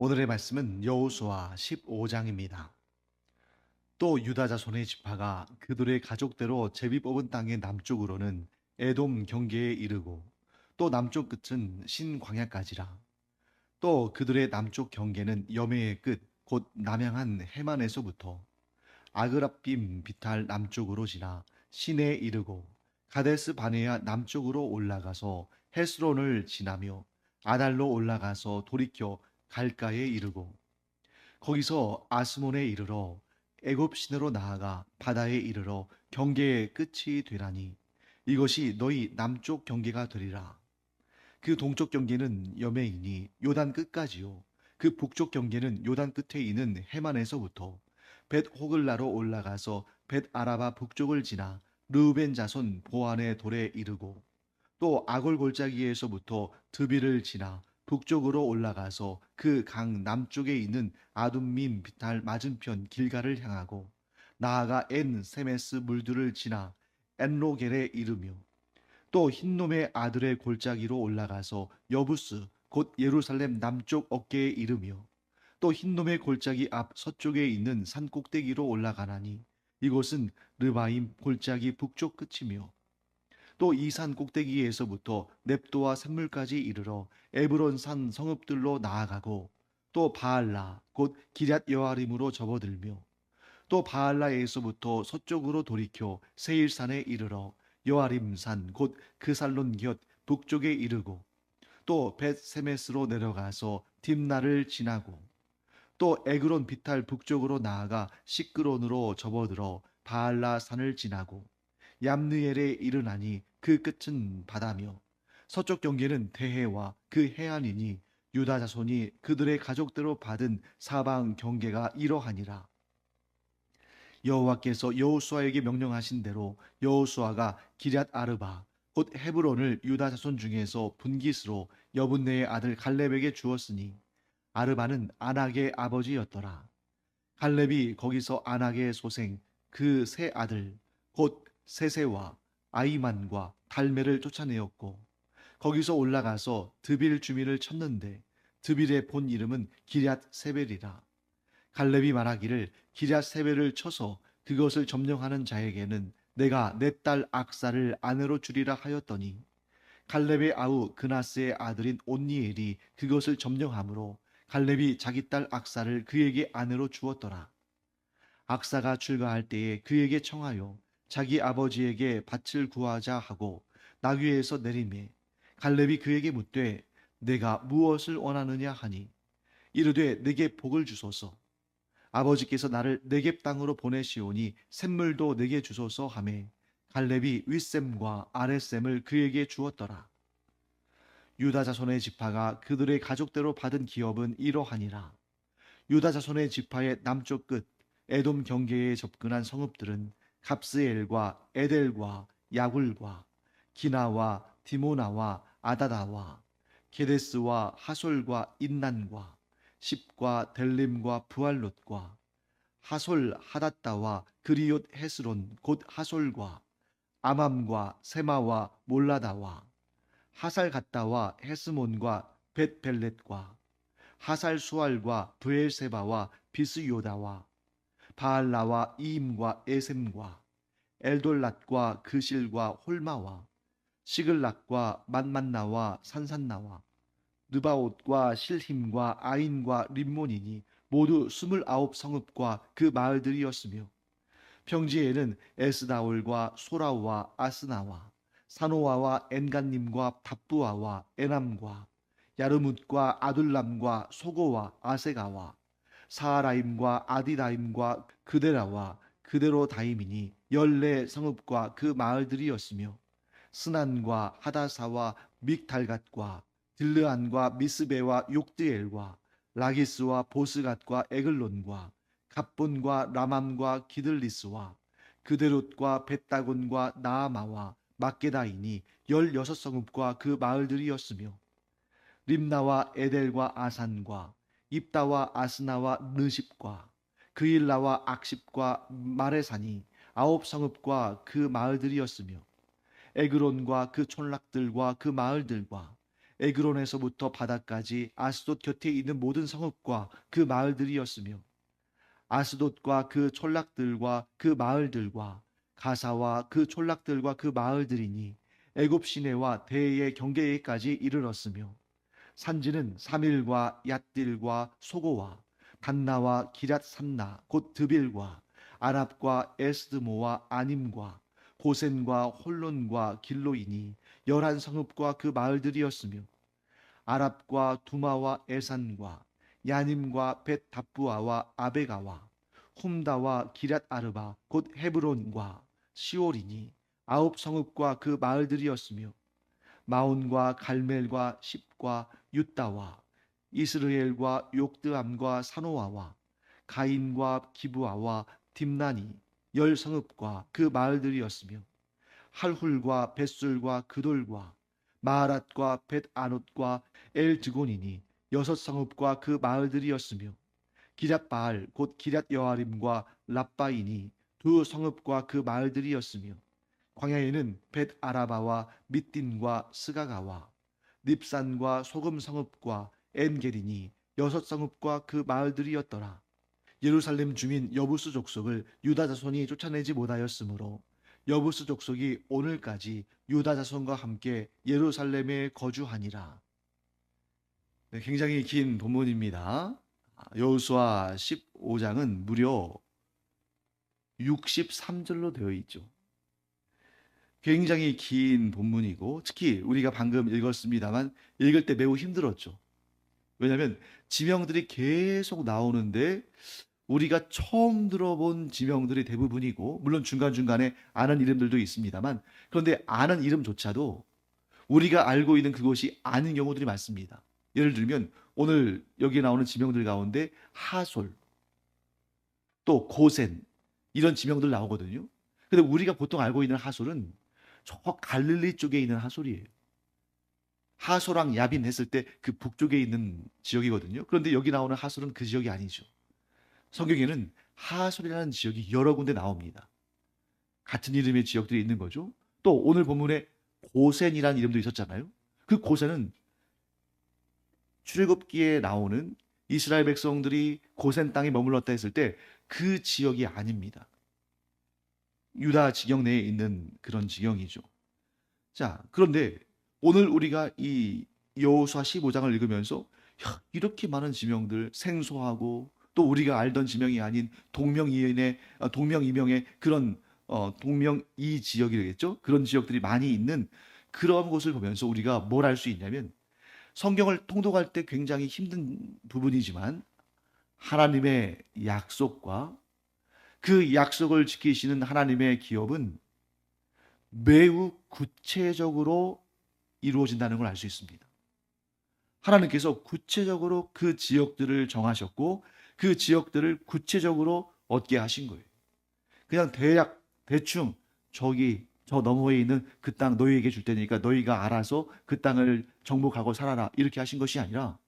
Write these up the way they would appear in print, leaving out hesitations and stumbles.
오늘의 말씀은 여호수아 15장입니다. 또 유다 자손의 지파가 그들의 가족대로 제비 뽑은 땅의 남쪽으로는 에돔 경계에 이르고 또 남쪽 끝은 신광야까지라. 또 그들의 남쪽 경계는 여매의 끝 곧 남향한 해만에서부터 아그랍빔 비탈 남쪽으로 지나 신에 이르고 가데스 바네아 남쪽으로 올라가서 헤스론을 지나며 아달로 올라가서 돌이켜 갈가에 이르고 거기서 아스몬에 이르러 애굽 시내로 나아가 바다에 이르러 경계의 끝이 되라니 이것이 너희 남쪽 경계가 되리라. 그 동쪽 경계는 여매이니 요단 끝까지요. 그 북쪽 경계는 요단 끝에 있는 해만에서부터 벳 호글라로 올라가서 벳 아라바 북쪽을 지나 르우벤 자손 보안의 돌에 이르고 또 아골 골짜기에서부터 드비를 지나 북쪽으로 올라가서 그 강 남쪽에 있는 아둠민 비탈 맞은편 길가를 향하고 나아가 엔 세메스 물들을 지나 엔로겔에 이르며 또 흰놈의 아들의 골짜기로 올라가서 여부스 곧 예루살렘 남쪽 어깨에 이르며 또 흰놈의 골짜기 앞 서쪽에 있는 산 꼭대기로 올라가나니 이곳은 르바임 골짜기 북쪽 끝이며 또 이 산 꼭대기에서부터 넵도와 샘물까지 이르러 에브론 산 성읍들로 나아가고 또 바알라 곧 기럇 여아림으로 접어들며 또 바알라에서부터 서쪽으로 돌이켜 세일산에 이르러 여아림산 곧 그 살론 곁 북쪽에 이르고 또 벳세메스로 내려가서 딥나를 지나고 또 에그론 비탈 북쪽으로 나아가 시끄론으로 접어들어 바알라 산을 지나고 얌느엘에 이르나니 그 끝은 바다며 서쪽 경계는 대해와 그 해안이니 유다 자손이 그들의 가족대로 받은 사방 경계가 이러하니라. 여호와께서 여호수아에게 명령하신 대로 여호수아가 기럇 아르바 곧 헤브론을 유다 자손 중에서 분깃으로 여분네의 아들 갈렙에게 주었으니 아르바는 아낙의 아버지였더라. 갈렙이 거기서 아낙의 소생 그 세 아들 곧 세세와 아이만과 달메를 쫓아내었고 거기서 올라가서 드빌 주민을 쳤는데 드빌의 본 이름은 기럇 세벨이라. 갈렙이 말하기를 기럇 세벨을 쳐서 그것을 점령하는 자에게는 내가 내 딸 악사를 아내로 주리라 하였더니 갈렙의 아우 그나스의 아들인 온니엘이 그것을 점령하므로 갈렙이 자기 딸 악사를 그에게 아내로 주었더라. 악사가 출가할 때에 그에게 청하여 자기 아버지에게 밭을 구하자 하고 나귀에서 내리매 갈렙이 그에게 묻되 내가 무엇을 원하느냐 하니 이르되 내게 복을 주소서 아버지께서 나를 네겝 땅으로 보내시오니 샘물도 내게 주소서 하매 갈렙이 윗샘과 아랫샘을 그에게 주었더라. 유다 자손의 지파가 그들의 가족대로 받은 기업은 이러하니라. 유다 자손의 지파의 남쪽 끝 에돔 경계에 접근한 성읍들은 갑스엘과 에델과 야굴과 기나와 디모나와 아다다와 게데스와 하솔과 인난과 십과 델림과 부알롯과 하솔 하닷다와 그리옷 헤스론 곧 하솔과 아맘과 세마와 몰라다와 하살 갔다와 헤스몬과 벳벨렛과 하살 수알과 브엘세바와 비스요다와 바알라와 이임과 에셈과 엘돌랏과 그실과 홀마와 시글락과 만만나와 산산나와 느바옷과 실힘과 아인과 림몬이니 모두 29 성읍과 그 마을들이었으며 평지에는 에스다올과 소라와 아스나와 사노아와 엔간님과 답부아와 에남과 야르뭇과 아둘람과 소고와 아세가와 사하라임과 아디다임과 그데라와 그데로다임이니 14 성읍과 그 마을들이었으며 스난과 하다사와 믹달갓과 딜르안과 미스베와 욕드엘과 라기스와 보스갓과 에글론과 갑본과 라맘과 기들리스와 그데롯과 벳다곤과 나아마와 막게다이니 16성읍과 그 마을들이었으며 림나와 에델과 아산과 입다와 아스나와 르십과 그일라와 악십과 마레산이 9성읍과 그 마을들이었으며 에그론과 그 촌락들과 그 마을들과 에그론에서부터 바다까지 아스돗 곁에 있는 모든 성읍과 그 마을들이었으며 아스돗과 그 촌락들과 그 마을들과 가사와 그 촌락들과 그 마을들이니 애굽 시내와 대의 경계에까지 이르렀으며 산지는 사밀과 얏딜과 소고와 단나와 기랏 산나 곧 드빌과 아랍과 에스드모와 아님과 고센과 홀론과 길로이니 11성읍과 그 마을들이었으며 아랍과 두마와 에산과 야님과 벳 답부아와 아베가와 훔다와 기랏 아르바 곧 헤브론과 시올이니 9성읍과 그 마을들이었으며 마온과 갈멜과 십과 유다와 이스르엘과 욕드암과 사노아와 가인과 기브아와 딥나니 10성읍과 그 마을들이었으며 할훌과 벳술과 그돌과 마하랏과 벳아롯과 엘드곤이니 6성읍과 그 마을들이었으며 기랏바알 곧 기랏 여아림과 랍바이니 2성읍과 그 마을들이었으며 광야에는 벳 아라바와 밑딘과 스가가와 닙산과 소금 성읍과 엔게리니 6성읍과 그 마을들이었더라. 예루살렘 주민 여부스 족속을 유다 자손이 쫓아내지 못하였으므로 여부스 족속이 오늘까지 유다 자손과 함께 예루살렘에 거주하니라. 네, 굉장히 긴 본문입니다. 여호수아 15장은 무려 63절로 되어 있죠. 굉장히 긴 본문이고 특히 우리가 방금 읽었습니다만 읽을 때 매우 힘들었죠. 왜냐하면 지명들이 계속 나오는데 우리가 처음 들어본 지명들이 대부분이고 물론 중간중간에 아는 이름들도 있습니다만 그런데 아는 이름조차도 우리가 알고 있는 그것이 아닌 경우들이 많습니다. 예를 들면 오늘 여기 나오는 지명들 가운데 하솔, 또 고센 이런 지명들 나오거든요. 근데 우리가 보통 알고 있는 하솔은 저 갈릴리 쪽에 있는 하솔이에요. 하솔랑 야빈 했을 때 그 북쪽에 있는 지역이거든요. 그런데 여기 나오는 하솔은 그 지역이 아니죠. 성경에는 하솔이라는 지역이 여러 군데 나옵니다. 같은 이름의 지역들이 있는 거죠. 또 오늘 본문에 고센이라는 이름도 있었잖아요. 그 고센은 출애굽기에 나오는 이스라엘 백성들이 고센 땅에 머물렀다 했을 때 그 지역이 아닙니다. 유다 지경 내에 있는 그런 지경이죠. 자, 그런데 오늘 우리가 이 여호수아 15장을 읽으면서 이렇게 많은 지명들 생소하고 또 우리가 알던 지명이 아닌 동명이명의 그런 동명이 지역이겠죠. 그런 지역들이 많이 있는 그런 곳을 보면서 우리가 뭘 알 수 있냐면 성경을 통독할 때 굉장히 힘든 부분이지만 하나님의 약속과 그 약속을 지키시는 하나님의 기업은 매우 구체적으로 이루어진다는 걸 알 수 있습니다. 하나님께서 구체적으로 그 지역들을 정하셨고 그 지역들을 구체적으로 얻게 하신 거예요. 그냥 대충 저기 저 너머에 있는 그 땅 너희에게 줄 테니까 너희가 알아서 그 땅을 정복하고 살아라 이렇게 하신 것이 아니라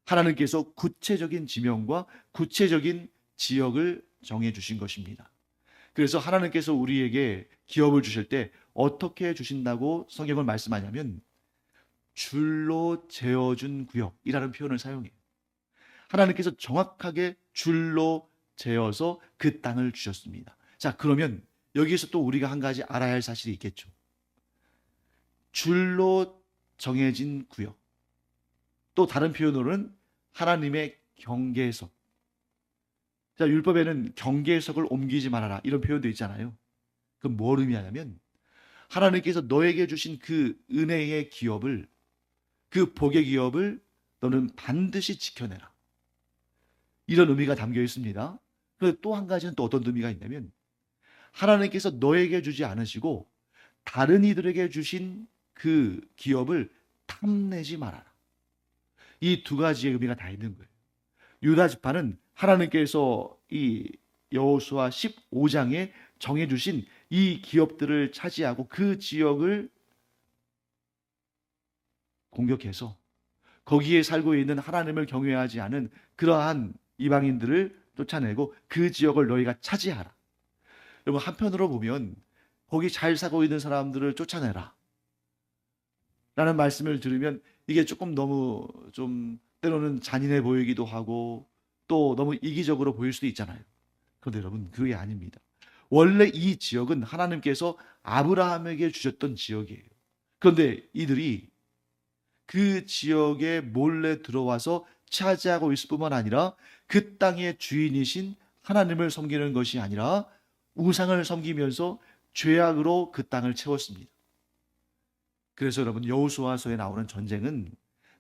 하나님께서 구체적인 지명과 구체적인 지역을 정해 주신 것입니다. 그래서 하나님께서 우리에게 기업을 주실 때 어떻게 주신다고 성경을 말씀하냐면 줄로 재어준 구역이라는 표현을 사용해요. 하나님께서 정확하게 줄로 재어서 그 땅을 주셨습니다. 자, 그러면 여기에서 또 우리가 한 가지 알아야 할 사실이 있겠죠. 줄로 정해진 구역. 또 다른 표현으로는 하나님의 경계석. 자, 율법에는 경계석을 옮기지 말아라 이런 표현도 있잖아요. 그럼 뭘 의미하냐면 하나님께서 너에게 주신 그 은혜의 기업을 그 복의 기업을 너는 반드시 지켜내라. 이런 의미가 담겨 있습니다. 그런데 또 한 가지는 또 어떤 의미가 있냐면 하나님께서 너에게 주지 않으시고 다른 이들에게 주신 그 기업을 탐내지 말아라. 이 두 가지의 의미가 다 있는 거예요. 유다 지파는 하나님께서 이 여호수아 15장에 정해주신 이 기업들을 차지하고 그 지역을 공격해서 거기에 살고 있는 하나님을 경외하지 않은 그러한 이방인들을 쫓아내고 그 지역을 너희가 차지하라. 여러분 한편으로 보면 거기 잘 살고 있는 사람들을 쫓아내라 라는 말씀을 들으면 이게 조금 너무 좀 때로는 잔인해 보이기도 하고 또 너무 이기적으로 보일 수도 있잖아요. 그런데 여러분, 그게 아닙니다. 원래 이 지역은 하나님께서 아브라함에게 주셨던 지역이에요. 그런데 이들이 그 지역에 몰래 들어와서 차지하고 있을 뿐만 아니라 그 땅의 주인이신 하나님을 섬기는 것이 아니라 우상을 섬기면서 죄악으로 그 땅을 채웠습니다. 그래서 여러분, 여호수아서에 나오는 전쟁은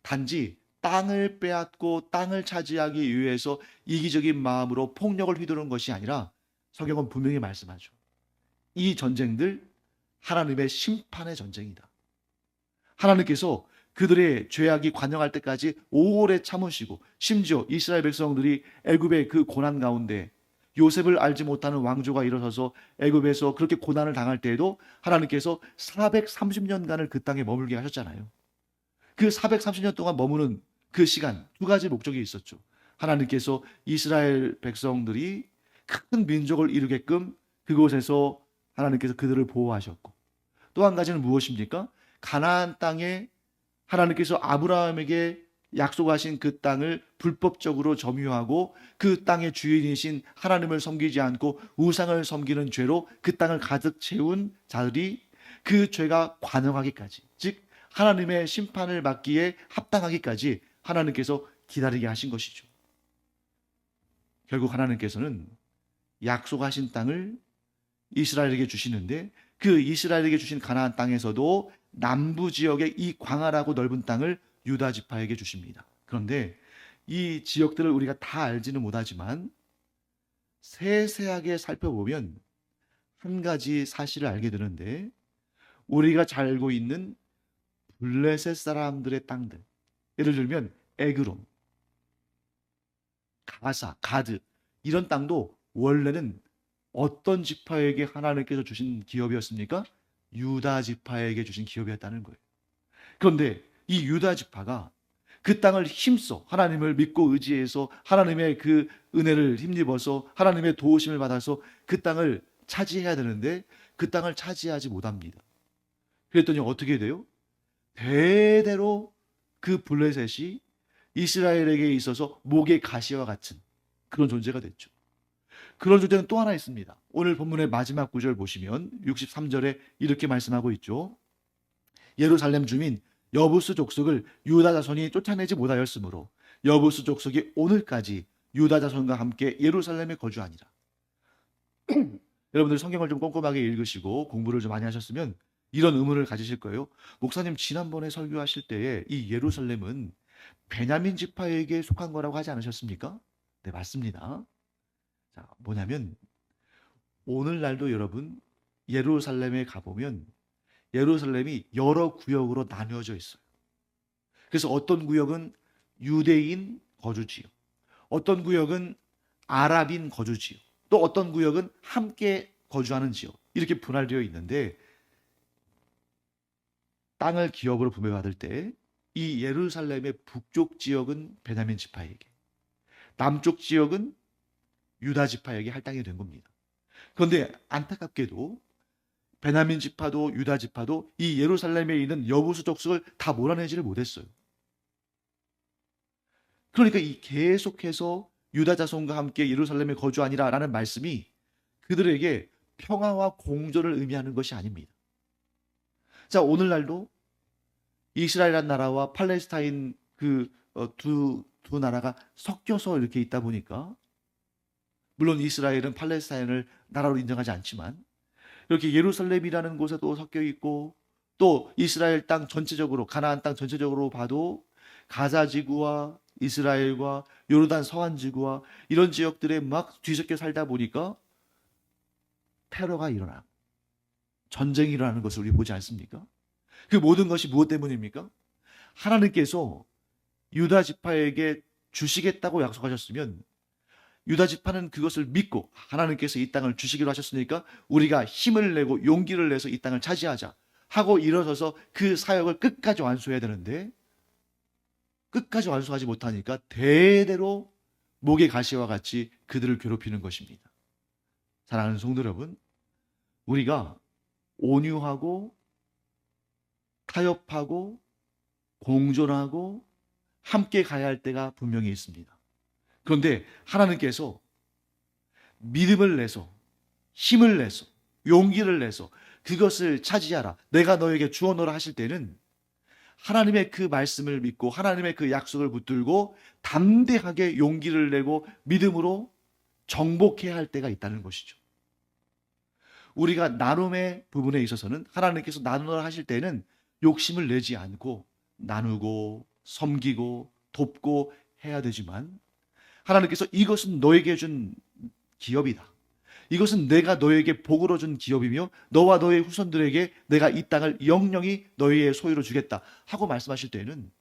단지 땅을 빼앗고 땅을 차지하기 위해서 이기적인 마음으로 폭력을 휘두르는 것이 아니라 성경은 분명히 말씀하죠. 이 전쟁들 하나님의 심판의 전쟁이다. 하나님께서 그들의 죄악이 관영할 때까지 오래 참으시고, 심지어 이스라엘 백성들이 애굽의 그 고난 가운데 요셉을 알지 못하는 왕조가 일어서서 애굽에서 그렇게 고난을 당할 때에도 하나님께서 430년간을 그 땅에 머물게 하셨잖아요. 그 430년 동안 머무는 그 시간, 두 가지 목적이 있었죠. 하나님께서 이스라엘 백성들이 큰 민족을 이루게끔 그곳에서 하나님께서 그들을 보호하셨고, 또 한 가지는 무엇입니까? 가나안 땅에 하나님께서 아브라함에게 약속하신 그 땅을 불법적으로 점유하고 그 땅의 주인이신 하나님을 섬기지 않고 우상을 섬기는 죄로 그 땅을 가득 채운 자들이 그 죄가 관영하기까지, 즉 하나님의 심판을 받기에 합당하기까지 하나님께서 기다리게 하신 것이죠. 결국 하나님께서는 약속하신 땅을 이스라엘에게 주시는데, 그 이스라엘에게 주신 가나안 땅에서도 남부 지역의 이 광활하고 넓은 땅을 유다 지파에게 주십니다. 그런데 이 지역들을 우리가 다 알지는 못하지만 세세하게 살펴보면 한 가지 사실을 알게 되는데, 우리가 잘 알고 있는 블레셋 사람들의 땅들, 예를 들면 에그론, 가사, 가드, 이런 땅도 원래는 어떤 지파에게 하나님께서 주신 기업이었습니까? 유다 지파에게 주신 기업이었다는 거예요. 그런데 이 유다 지파가 그 땅을 힘써 하나님을 믿고 의지해서 하나님의 그 은혜를 힘입어서 하나님의 도우심을 받아서 그 땅을 차지해야 되는데 그 땅을 차지하지 못합니다. 그랬더니 어떻게 돼요? 대대로 그 블레셋이 이스라엘에게 있어서 목의 가시와 같은 그런 존재가 됐죠. 그런 존재는 또 하나 있습니다. 오늘 본문의 마지막 구절 보시면 63절에 이렇게 말씀하고 있죠. 예루살렘 주민 여부스 족속을 유다 자손이 쫓아내지 못하였으므로 여부스 족속이 오늘까지 유다 자손과 함께 예루살렘에 거주하니라. 여러분들 성경을 좀 꼼꼼하게 읽으시고 공부를 좀 많이 하셨으면 이런 의문을 가지실 거예요. 목사님, 지난번에 설교하실 때에 이 예루살렘은 베냐민 지파에게 속한 거라고 하지 않으셨습니까? 네, 맞습니다. 자, 뭐냐면 오늘날도 여러분 예루살렘에 가보면 예루살렘이 여러 구역으로 나뉘어져 있어요. 그래서 어떤 구역은 유대인 거주지요, 어떤 구역은 아랍인 거주지요, 또 어떤 구역은 함께 거주하는 지역, 이렇게 분할되어 있는데, 땅을 기업으로 분배받을 때 이 예루살렘의 북쪽 지역은 베냐민 지파에게, 남쪽 지역은 유다 지파에게 할당이 된 겁니다. 그런데 안타깝게도 베냐민 지파도 유다 지파도 이 예루살렘에 있는 여부수 족속을 다 몰아내지를 못했어요. 그러니까 이 계속해서 유다 자손과 함께 예루살렘에 거주하니라라는 말씀이 그들에게 평화와 공존을 의미하는 것이 아닙니다. 자, 오늘날도 이스라엘이라는 나라와 팔레스타인 두 나라가 섞여서 이렇게 있다 보니까, 물론 이스라엘은 팔레스타인을 나라로 인정하지 않지만 이렇게 예루살렘이라는 곳에도 섞여 있고, 또 이스라엘 땅 전체적으로, 가나안 땅 전체적으로 봐도 가자 지구와 이스라엘과 요르단 서안 지구와 이런 지역들에 막 뒤섞여 살다 보니까 테러가 일어나고 전쟁이 일어나는 것을 우리 보지 않습니까? 그 모든 것이 무엇 때문입니까? 하나님께서 유다 지파에게 주시겠다고 약속하셨으면 유다 지파는 그것을 믿고 하나님께서 이 땅을 주시기로 하셨으니까 우리가 힘을 내고 용기를 내서 이 땅을 차지하자 하고 일어서서 그 사역을 끝까지 완수해야 되는데, 끝까지 완수하지 못하니까 대대로 목의 가시와 같이 그들을 괴롭히는 것입니다. 사랑하는 성도 여러분, 우리가 온유하고 타협하고 공존하고 함께 가야 할 때가 분명히 있습니다. 그런데 하나님께서 믿음을 내서, 힘을 내서, 용기를 내서 그것을 차지하라, 내가 너에게 주어놓으라 하실 때는 하나님의 그 말씀을 믿고 하나님의 그 약속을 붙들고 담대하게 용기를 내고 믿음으로 정복해야 할 때가 있다는 것이죠. 우리가 나눔의 부분에 있어서는 하나님께서 나누라 하실 때는 욕심을 내지 않고 나누고 섬기고 돕고 해야 되지만, 하나님께서 이것은 너에게 준 기업이다, 이것은 내가 너에게 복으로 준 기업이며 너와 너의 후손들에게 내가 이 땅을 영영히 너희의 소유로 주겠다 하고 말씀하실 때에는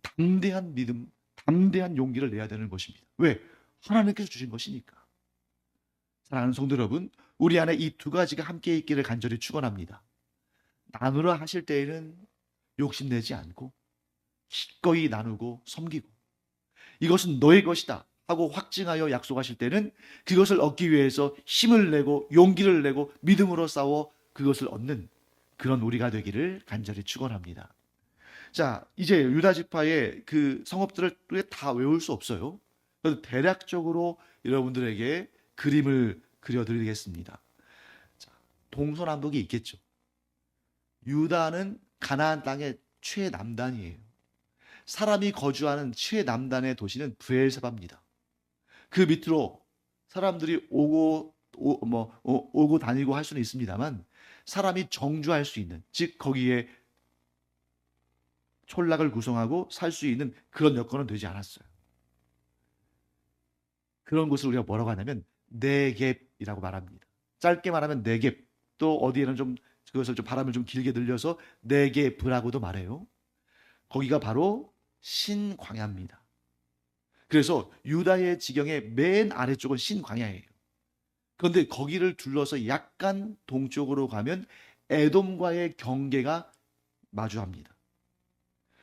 담대한 믿음, 담대한 용기를 내야 되는 것입니다. 왜? 하나님께서 주신 것이니까. 사랑하는 성도 여러분, 우리 안에 이 두 가지가 함께 있기를 간절히 축원합니다. 나누라 하실 때에는 욕심내지 않고 기꺼이 나누고 섬기고, 이것은 너의 것이다 하고 확증하여 약속하실 때는 그것을 얻기 위해서 힘을 내고 용기를 내고 믿음으로 싸워 그것을 얻는 그런 우리가 되기를 간절히 축원합니다. 자, 이제 유다 지파의 그 성읍들을 다 외울 수 없어요. 그래서 대략적으로 여러분들에게 그림을 그려드리겠습니다. 자, 동서남북이 있겠죠. 유다는 가나안 땅의 최남단이에요. 사람이 거주하는 최남단의 도시는 브엘세바입니다. 그 밑으로 사람들이 오고 다니고 할 수는 있습니다만, 사람이 정주할 수 있는, 즉 거기에 촌락을 구성하고 살 수 있는 그런 여건은 되지 않았어요. 그런 곳을 우리가 뭐라고 하냐면 네겝이라고 말합니다. 짧게 말하면 네겝, 또 어디에는 좀 그것을 좀 발음을 좀 길게 늘려서 네겝이라고도 말해요. 거기가 바로 신광야입니다. 그래서 유다의 지경의 맨 아래쪽은 신광야예요. 그런데 거기를 둘러서 약간 동쪽으로 가면 에돔과의 경계가 마주합니다.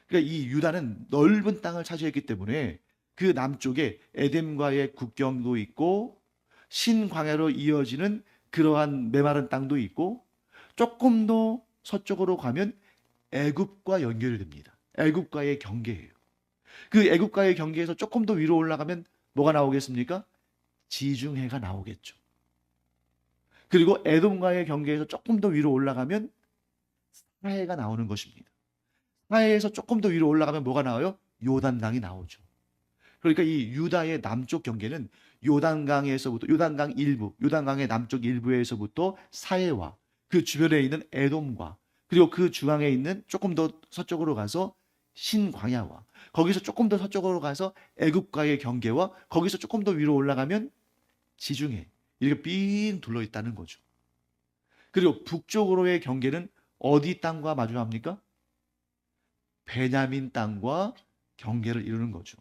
그러니까 이 유다는 넓은 땅을 차지했기 때문에 그 남쪽에 에돔과의 국경도 있고 신광야로 이어지는 그러한 메마른 땅도 있고, 조금 더 서쪽으로 가면 애굽과 연결이 됩니다. 애굽과의 경계예요. 그 애굽과의 경계에서 조금 더 위로 올라가면 뭐가 나오겠습니까? 지중해가 나오겠죠. 그리고 에돔과의 경계에서 조금 더 위로 올라가면 사해가 나오는 것입니다. 사해에서 조금 더 위로 올라가면 뭐가 나와요? 요단강이 나오죠. 그러니까 이 유다의 남쪽 경계는 요단강에서부터, 요단강 일부, 요단강의 남쪽 일부에서부터 사해와 그 주변에 있는 에돔과, 그리고 그 중앙에 있는 조금 더 서쪽으로 가서 신광야와, 거기서 조금 더 서쪽으로 가서 애굽과의 경계와, 거기서 조금 더 위로 올라가면 지중해, 이렇게 삥 둘러 있다는 거죠. 그리고 북쪽으로의 경계는 어디 땅과 마주합니까? 베냐민 땅과 경계를 이루는 거죠.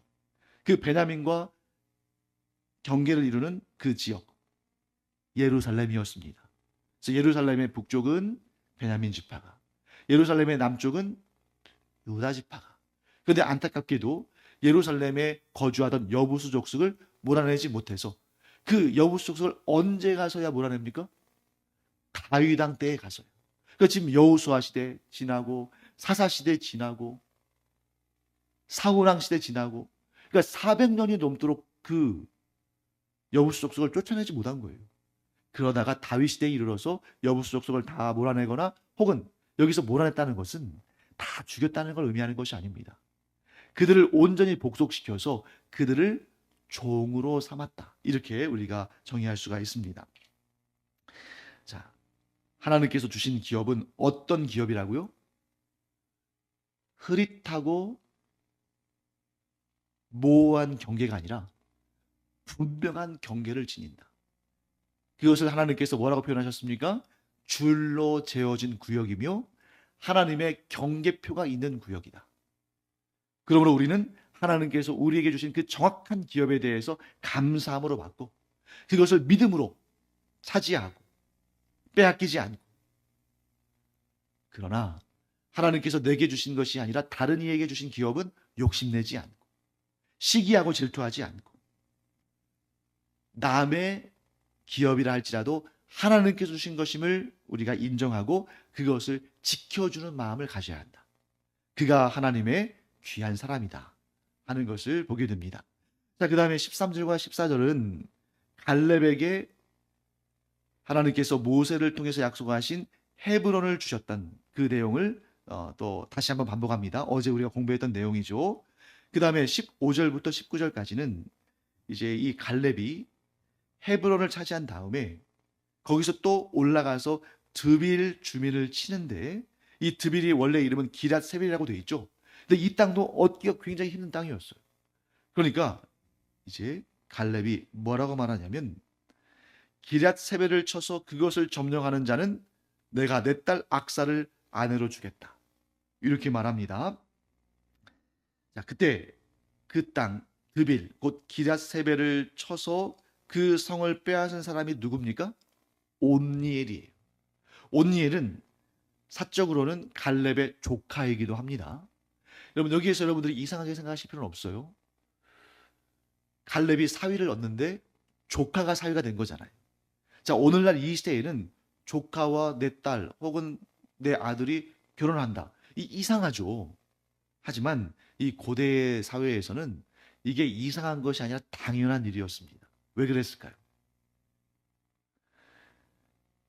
그 베냐민과 경계를 이루는 그 지역, 예루살렘이었습니다. 그래서 예루살렘의 북쪽은 베냐민 지파가, 예루살렘의 남쪽은 유다 지파가. 그런데 안타깝게도 예루살렘에 거주하던 여부수 족속을 몰아내지 못해서, 그 여부수 족속을 언제 가서야 몰아냅니까? 다윗 왕 때에 가서요. 그러니까 지금 여호수아 시대 지나고 사사 시대 지나고 사울 왕 시대 지나고, 그러니까 400년이 넘도록 그 여부수 족속을 쫓아내지 못한 거예요. 그러다가 다윗 시대에 이르러서 여부수 족속을 다 몰아내거나, 혹은 여기서 몰아냈다는 것은 다 죽였다는 걸 의미하는 것이 아닙니다. 그들을 온전히 복속시켜서 그들을 종으로 삼았다, 이렇게 우리가 정의할 수가 있습니다. 자, 하나님께서 주신 기업은 어떤 기업이라고요? 흐릿하고 모호한 경계가 아니라 분명한 경계를 지닌다. 그것을 하나님께서 뭐라고 표현하셨습니까? 줄로 재어진 구역이며 하나님의 경계표가 있는 구역이다. 그러므로 우리는 하나님께서 우리에게 주신 그 정확한 기업에 대해서 감사함으로 받고, 그것을 믿음으로 차지하고 빼앗기지 않고, 그러나 하나님께서 내게 주신 것이 아니라 다른 이에게 주신 기업은 욕심내지 않고 시기하고 질투하지 않고, 남의 기업이라 할지라도 하나님께서 주신 것임을 우리가 인정하고 그것을 지켜주는 마음을 가져야 한다. 그가 하나님의 귀한 사람이다 하는 것을 보게 됩니다. 자, 그 다음에 13절과 14절은 갈렙에게 하나님께서 모세를 통해서 약속하신 헤브론을 주셨던 그 내용을 또 다시 한번 반복합니다. 어제 우리가 공부했던 내용이죠. 그 다음에 15절부터 19절까지는 이제 이 갈렙이 헤브론을 차지한 다음에 거기서 또 올라가서 드빌 주민을 치는데, 이 드빌이 원래 이름은 기랏 세벨이라고 되어 있죠. 근데 이 땅도 얻기가 굉장히 힘든 땅이었어요. 그러니까 이제 갈렙이 뭐라고 말하냐면, 기랏 세벨을 쳐서 그것을 점령하는 자는 내가 내 딸 악사를 아내로 주겠다, 이렇게 말합니다. 자, 그때 그 땅 드빌 곧 기랏 세벨을 쳐서 그 성을 빼앗은 사람이 누굽니까? 온니엘이에요. 온니엘은 사적으로는 갈렙의 조카이기도 합니다. 여러분, 여기에서 여러분들이 이상하게 생각하실 필요는 없어요. 갈렙이 사위를 얻는데 조카가 사위가 된 거잖아요. 자, 오늘날 이 시대에는 조카와 내 딸 혹은 내 아들이 결혼한다, 이 이상하죠. 하지만 이 고대 사회에서는 이게 이상한 것이 아니라 당연한 일이었습니다. 왜 그랬을까요?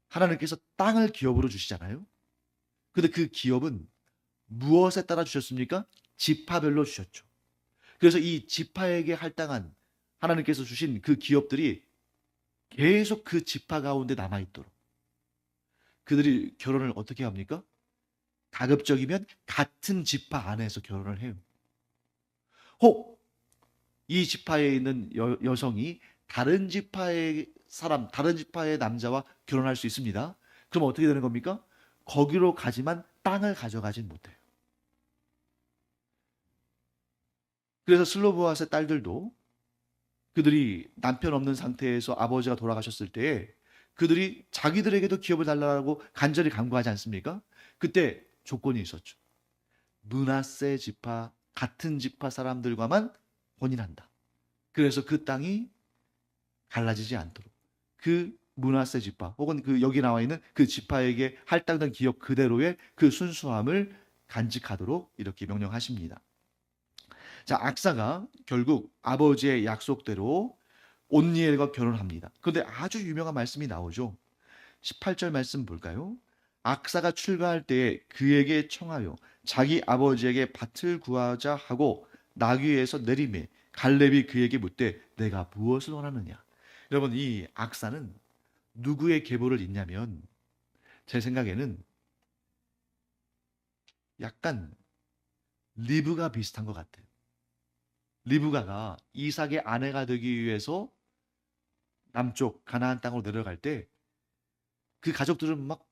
하나님께서 땅을 기업으로 주시잖아요. 근데 그 기업은 무엇에 따라 주셨습니까? 지파별로 주셨죠. 그래서 이 지파에게 할당한 하나님께서 주신 그 기업들이 계속 그 지파 가운데 남아있도록, 그들이 결혼을 어떻게 합니까? 가급적이면 같은 지파 안에서 결혼을 해요. 혹 이 지파에 있는 여성이 다른 지파의 사람, 다른 지파의 남자와 결혼할 수 있습니다. 그럼 어떻게 되는 겁니까? 거기로 가지만 땅을 가져가진 못해요. 그래서 슬로보아스의 딸들도 그들이 남편 없는 상태에서 아버지가 돌아가셨을 때 그들이 자기들에게도 기업을 달라고 간절히 간구하지 않습니까? 그때 조건이 있었죠. 므낫세 지파, 같은 지파 사람들과만 혼인한다. 그래서 그 땅이 갈라지지 않도록 그 므낫세 지파 혹은 그 여기 나와 있는 그 지파에게 할당된 기업 그대로의 그 순수함을 간직하도록 이렇게 명령하십니다. 자, 악사가 결국 아버지의 약속대로 온니엘과 결혼합니다. 그런데 아주 유명한 말씀이 나오죠. 18절 말씀 볼까요? 악사가 출가할 때에 그에게 청하여 자기 아버지에게 밭을 구하자 하고 나귀에서 내리매 갈렙이 그에게 묻되 내가 무엇을 원하느냐. 여러분, 이 악사는 누구의 계보를 잇냐면 제 생각에는 약간 리브가 비슷한 것 같아요. 리브가가 이삭의 아내가 되기 위해서 남쪽 가나안 땅으로 내려갈 때 그 가족들은 막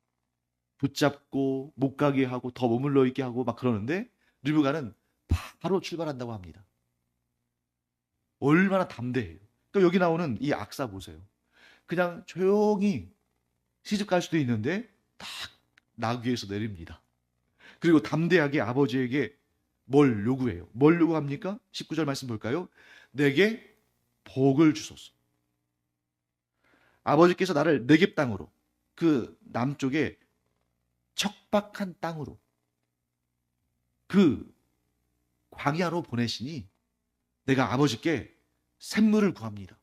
붙잡고 못 가게 하고 더 머물러 있게 하고 막 그러는데 리브가는 바로 출발한다고 합니다. 얼마나 담대해요. 그러니까 여기 나오는 이 악사 보세요. 그냥 조용히 시집 갈 수도 있는데 딱 나귀에서 내립니다. 그리고 담대하게 아버지에게 뭘 요구해요? 뭘 요구합니까? 19절 말씀 볼까요? 내게 복을 주소서. 아버지께서 나를 네겝 땅으로, 그 남쪽에 척박한 땅으로, 그 광야로 보내시니 내가 아버지께 샘물을 구합니다.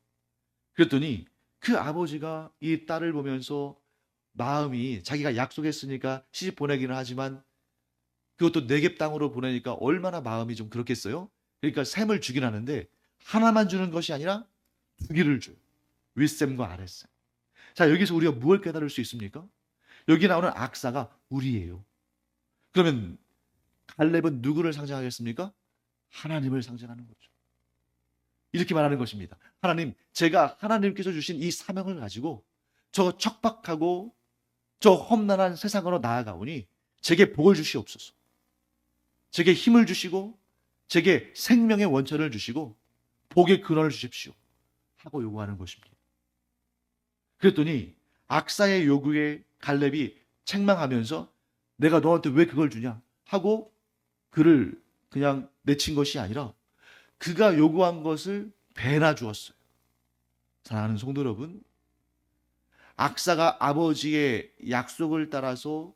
그랬더니 그 아버지가 이 딸을 보면서 마음이, 자기가 약속했으니까 시집 보내기는 하지만 그것도 네겝 땅으로 보내니까 얼마나 마음이 좀 그렇겠어요? 그러니까 샘을 주긴 하는데 하나만 주는 것이 아니라 두 개를 줘요. 윗샘과 아랫샘. 자, 여기서 우리가 무엇을 깨달을 수 있습니까? 여기 나오는 악사가 우리예요. 그러면 갈렙은 누구를 상징하겠습니까? 하나님을 상징하는 거죠. 이렇게 말하는 것입니다. 하나님, 제가 하나님께서 주신 이 사명을 가지고 저 척박하고 저 험난한 세상으로 나아가오니 제게 복을 주시옵소서. 제게 힘을 주시고 제게 생명의 원천을 주시고 복의 근원을 주십시오 하고 요구하는 것입니다. 그랬더니 악사의 요구에 갈렙이 책망하면서 내가 너한테 왜 그걸 주냐 하고 그를 그냥 내친 것이 아니라 그가 요구한 것을 배나 주었어요. 사랑하는 성도 여러분, 악사가 아버지의 약속을 따라서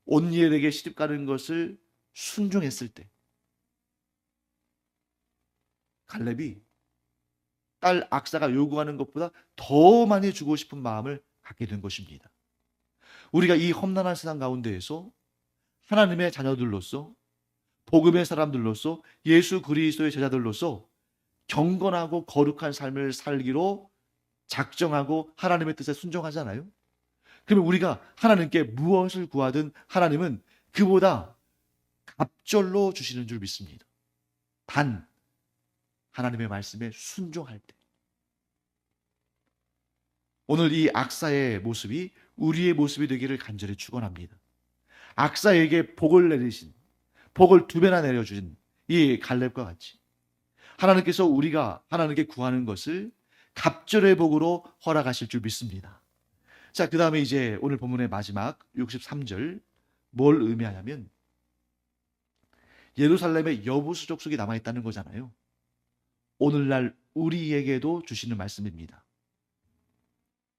온니엘에게 시집가는 것을 순종했을 때 갈렙이 딸 악사가 요구하는 것보다 더 많이 주고 싶은 마음을 갖게 된 것입니다. 우리가 이 험난한 세상 가운데에서 하나님의 자녀들로서 복음의 사람들로서 예수 그리스도의 제자들로서 경건하고 거룩한 삶을 살기로 작정하고 하나님의 뜻에 순종하잖아요. 그러면 우리가 하나님께 무엇을 구하든 하나님은 그보다 갑절로 주시는 줄 믿습니다. 단 하나님의 말씀에 순종할 때. 오늘 이 악사의 모습이 우리의 모습이 되기를 간절히 축원합니다. 악사에게 복을 내리신, 복을 2배나 내려주신 이 갈렙과 같이 하나님께서 우리가 하나님께 구하는 것을 갑절의 복으로 허락하실 줄 믿습니다. 자, 그 다음에 이제 오늘 본문의 마지막 63절 뭘 의미하냐면 예루살렘에 여부수 족속이 남아있다는 거잖아요. 오늘날 우리에게도 주시는 말씀입니다.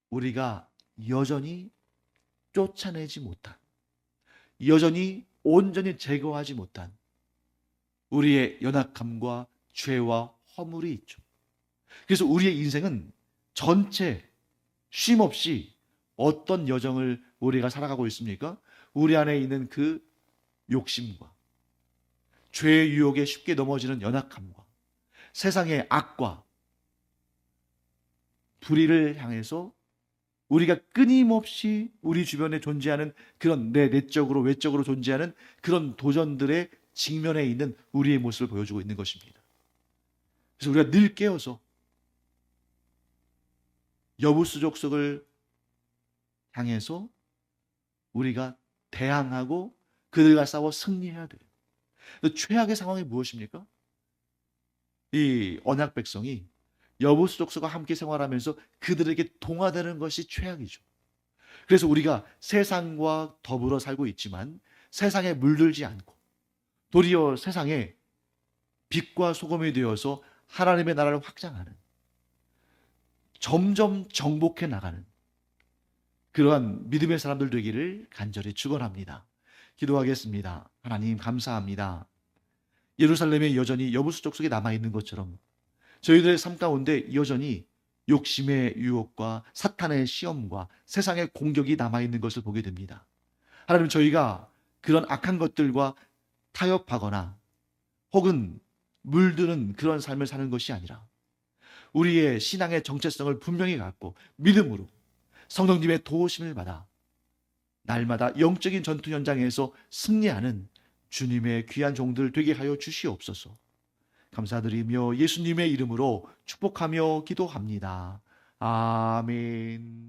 우리가 여전히 쫓아내지 못한, 여전히 온전히 제거하지 못한 우리의 연약함과 죄와 허물이 있죠. 그래서 우리의 인생은 전체 쉼없이 어떤 여정을 우리가 살아가고 있습니까? 우리 안에 있는 그 욕심과 죄의 유혹에 쉽게 넘어지는 연약함과 세상의 악과 불의를 향해서 우리가 끊임없이 우리 주변에 존재하는 그런 내적으로 외적으로 존재하는 그런 도전들의 직면에 있는 우리의 모습을 보여주고 있는 것입니다. 그래서 우리가 늘 깨어서 여부수 족속을 향해서 우리가 대항하고 그들과 싸워 승리해야 돼요. 최악의 상황이 무엇입니까? 이 언약 백성이 여부수 족속과 함께 생활하면서 그들에게 동화되는 것이 최악이죠. 그래서 우리가 세상과 더불어 살고 있지만 세상에 물들지 않고 도리어 세상에 빛과 소금이 되어서 하나님의 나라를 확장하는, 점점 정복해 나가는 그러한 믿음의 사람들 되기를 간절히 축원합니다. 기도하겠습니다. 하나님 감사합니다. 예루살렘에 여전히 여부수 족속이 남아있는 것처럼 저희들의 삶 가운데 여전히 욕심의 유혹과 사탄의 시험과 세상의 공격이 남아있는 것을 보게 됩니다. 하나님, 저희가 그런 악한 것들과 타협하거나 혹은 물드는 그런 삶을 사는 것이 아니라 우리의 신앙의 정체성을 분명히 갖고 믿음으로 성령님의 도우심을 받아 날마다 영적인 전투 현장에서 승리하는 주님의 귀한 종들 되게 하여 주시옵소서. 감사드리며 예수님의 이름으로 축복하며 기도합니다. 아멘.